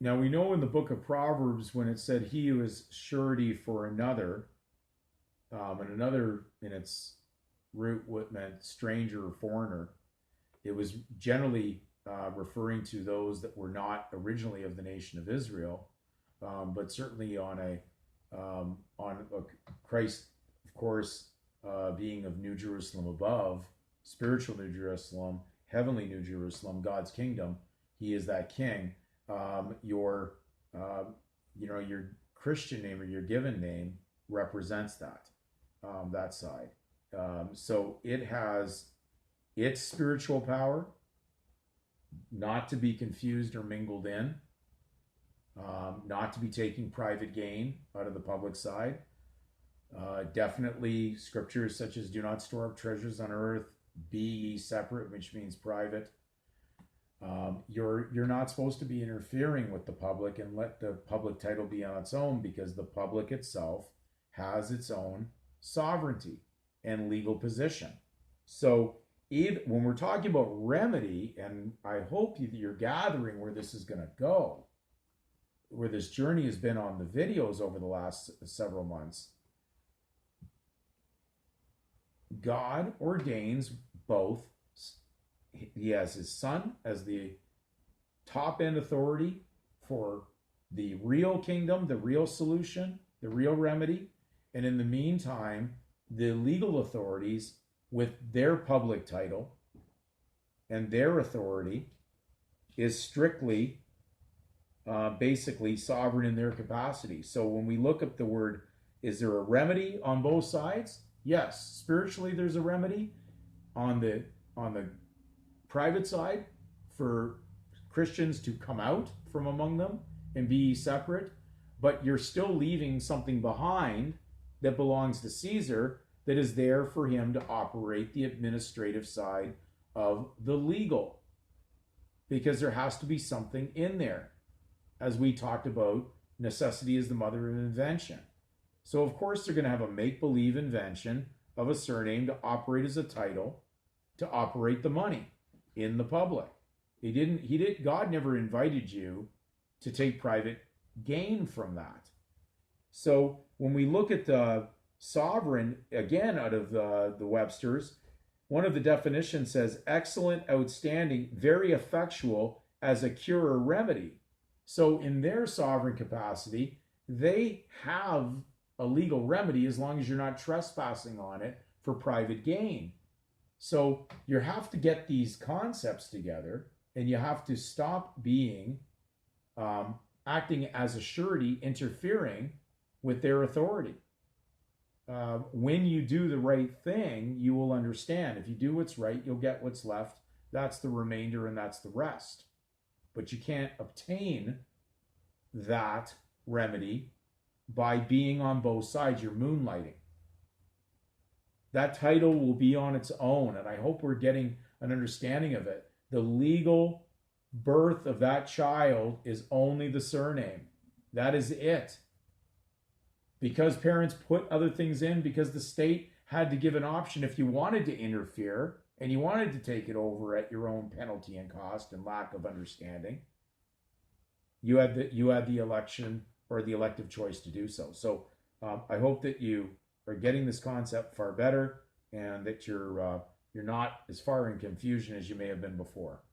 Now we know in the book of Proverbs when it said he who is surety for another, and another in its root what meant stranger or foreigner, it was generally referring to those that were not originally of the nation of Israel, but certainly on Christ, of course, being of New Jerusalem above, spiritual New Jerusalem, heavenly New Jerusalem, God's kingdom. He is that king. Your your Christian name or your given name represents that side. So it has its spiritual power, not to be confused or mingled in, not to be taking private gain out of the public side. Definitely scriptures such as do not store up treasures on earth, be ye separate, which means private. You're not supposed to be interfering with the public and let the public title be on its own, because the public itself has its own sovereignty and legal position. So even when we're talking about remedy, and I hope you're gathering where this is going to go, where this journey has been on the videos over the last several months, God ordains both. He has his son as the top end authority for the real kingdom, the real solution, the real remedy. And in the meantime, the legal authorities with their public title and their authority is strictly basically sovereign in their capacity. So when we look up the word, is there a remedy on both sides? Yes, spiritually there's a remedy on the private side for Christians to come out from among them and be separate, but you're still leaving something behind that belongs to Caesar that is there for him to operate the administrative side of the legal, because there has to be something in there. As we talked about, necessity is the mother of invention. So of course they're going to have a make-believe invention of a surname to operate as a title, to operate the money in the public. God never invited you to take private gain from that. So when we look at the sovereign, again, out of the Webster's, one of the definitions says excellent, outstanding, very effectual as a cure or remedy. So in their sovereign capacity, they have a legal remedy as long as you're not trespassing on it for private gain. So you have to get these concepts together, and you have to stop being acting as a surety, interfering with their authority. When you do the right thing, you will understand. If you do what's right, you'll get what's left. That's the remainder, and that's the rest. But you can't obtain that remedy by being on both sides. You're moonlighting. That title will be on its own, and I hope we're getting an understanding of it. The legal birth of that child is only the surname. That is it. Because parents put other things in, because the state had to give an option if you wanted to interfere and you wanted to take it over at your own penalty and cost and lack of understanding, you had the election or the elective choice to do so. So I hope that you are getting this concept far better, and that you're not as far in confusion as you may have been before.